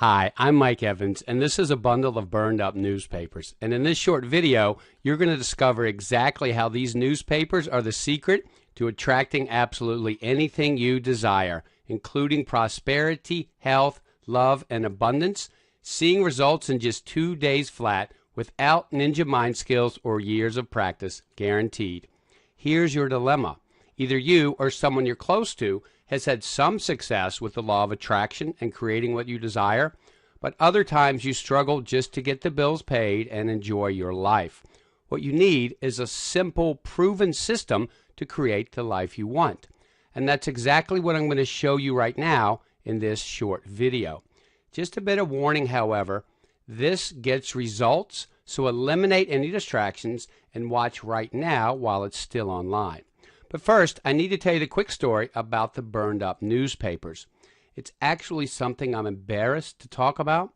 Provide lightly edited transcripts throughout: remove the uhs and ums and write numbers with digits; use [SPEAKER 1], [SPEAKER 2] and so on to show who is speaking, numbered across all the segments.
[SPEAKER 1] Hi, I'm Mike Evans, and this is a bundle of burned up newspapers. And in this short video, you're going to discover exactly how these newspapers are the secret to attracting absolutely anything you desire, including prosperity, health, love, and abundance, seeing results in just 2 days flat without ninja mind skills or years of practice, guaranteed. Here's your dilemma. Either you or someone you're close to has had some success with the law of attraction and creating what you desire, but other times you struggle just to get the bills paid and enjoy your life. What you need is a simple, proven system to create the life you want. And that's exactly what I'm going to show you right now in this short video. Just a bit of warning, however, this gets results, so eliminate any distractions and watch right now while it's still online. But first, I need to tell you the quick story about the burned up newspapers. It's actually something I'm embarrassed to talk about,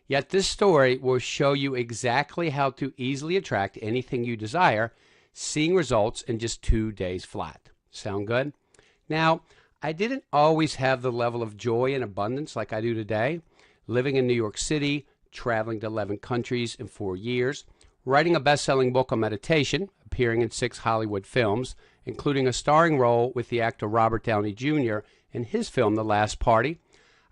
[SPEAKER 1] yet this story will show you exactly how to easily attract anything you desire, seeing results in just 2 days flat. Sound good? Now, I didn't always have the level of joy and abundance like I do today, living in New York City, traveling to 11 countries in 4 years, writing a best-selling book on meditation, appearing in 6 Hollywood films, including a starring role with the actor Robert Downey Jr. in his film The Last Party.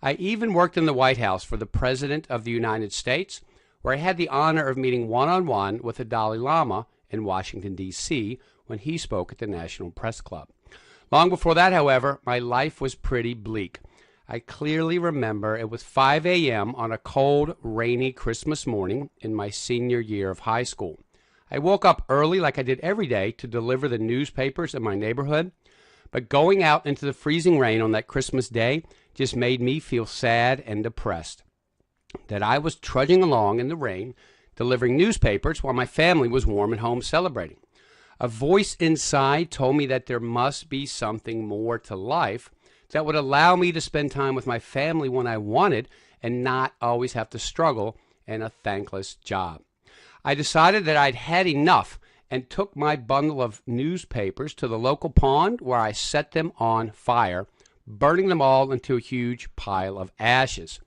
[SPEAKER 1] I even worked in the White House for the President of the United States, where I had the honor of meeting one-on-one with the Dalai Lama in Washington, D.C., when he spoke at the National Press Club. Long before that, however, my life was pretty bleak. I clearly remember it was 5 a.m. on a cold, rainy Christmas morning in my senior year of high school. I woke up early like I did every day to deliver the newspapers in my neighborhood, but going out into the freezing rain on that Christmas day just made me feel sad and depressed. That I was trudging along in the rain, delivering newspapers while my family was warm at home celebrating. A voice inside told me that there must be something more to life that would allow me to spend time with my family when I wanted and not always have to struggle in a thankless job. I decided that I'd had enough and took my bundle of newspapers to the local pond where I set them on fire, burning them all into a huge pile of ashes.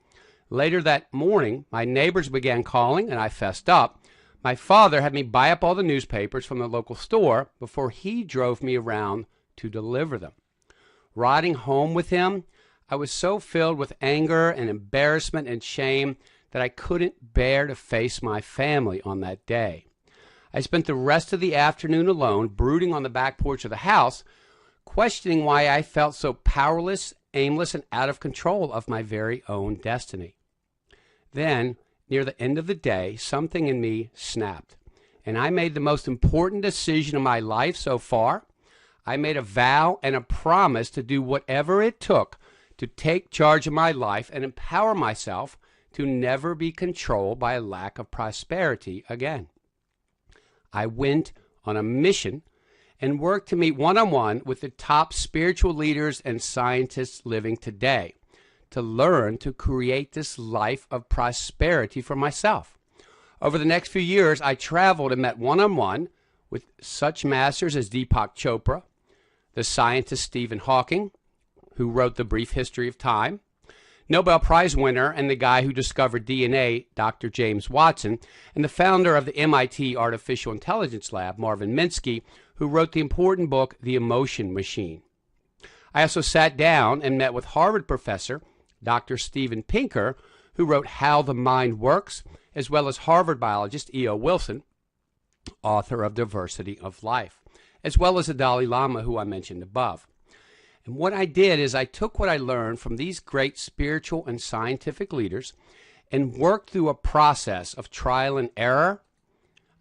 [SPEAKER 1] Later that morning, my neighbors began calling and I fessed up. My father had me buy up all the newspapers from the local store before he drove me around to deliver them. Riding home with him, I was so filled with anger and embarrassment and shame that I couldn't bear to face my family on that day. I spent the rest of the afternoon alone, brooding on the back porch of the house, questioning why I felt so powerless, aimless, and out of control of my very own destiny. Then, near the end of the day, something in me snapped, and I made the most important decision of my life so far. I made a vow and a promise to do whatever it took to take charge of my life and empower myself to never be controlled by a lack of prosperity again. I went on a mission and worked to meet one-on-one with the top spiritual leaders and scientists living today to learn to create this life of prosperity for myself. Over the next few years, I traveled and met one-on-one with such masters as Deepak Chopra, the scientist Stephen Hawking, who wrote The Brief History of Time, Nobel Prize winner and the guy who discovered DNA, Dr. James Watson, and the founder of the MIT Artificial Intelligence Lab, Marvin Minsky, who wrote the important book, The Emotion Machine. I also sat down and met with Harvard professor, Dr. Steven Pinker, who wrote How the Mind Works, as well as Harvard biologist E.O. Wilson, author of Diversity of Life, as well as the Dalai Lama, who I mentioned above. And what I did is I took what I learned from these great spiritual and scientific leaders and worked through a process of trial and error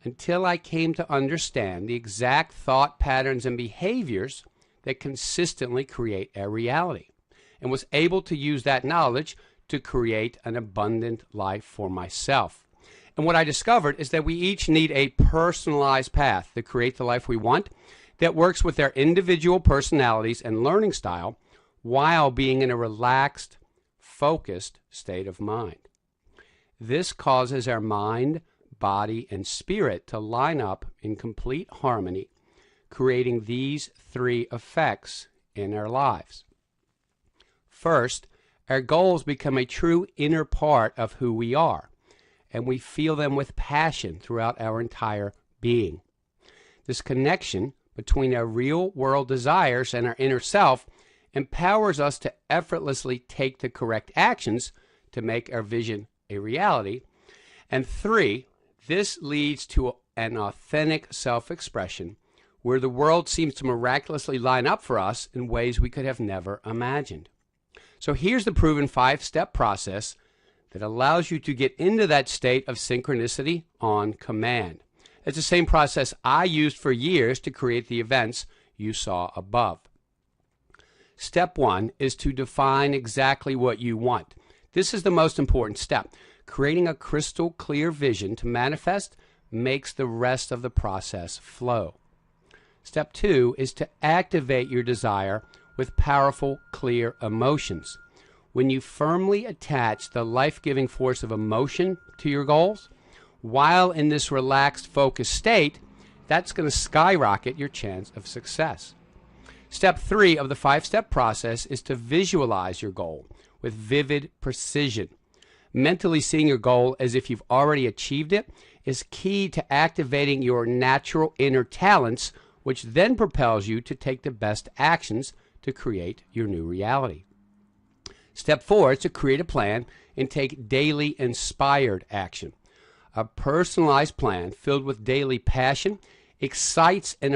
[SPEAKER 1] until I came to understand the exact thought patterns and behaviors that consistently create a reality, and was able to use that knowledge to create an abundant life for myself. And what I discovered is that we each need a personalized path to create the life we want that works with their individual personalities and learning style while being in a relaxed, focused state of mind. This causes our mind, body, and spirit to line up in complete harmony, creating these 3 effects in our lives. First, our goals become a true inner part of who we are, and we feel them with passion throughout our entire being. This connection between our real-world desires and our inner self empowers us to effortlessly take the correct actions to make our vision a reality. And 3, this leads to an authentic self-expression where the world seems to miraculously line up for us in ways we could have never imagined. So here's the proven 5-step process that allows you to get into that state of synchronicity on command. It's the same process I used for years to create the events you saw above. Step 1 is to define exactly what you want. This is the most important step. Creating a crystal clear vision to manifest makes the rest of the process flow. Step 2 is to activate your desire with powerful, clear emotions. When you firmly attach the life-giving force of emotion to your goals, while in this relaxed, focused state, that's going to skyrocket your chance of success. Step 3 of the 5-step process is to visualize your goal with vivid precision. Mentally seeing your goal as if you've already achieved it is key to activating your natural inner talents, which then propels you to take the best actions to create your new reality. Step 4 is to create a plan and take daily inspired action. A personalized plan filled with daily passion excites and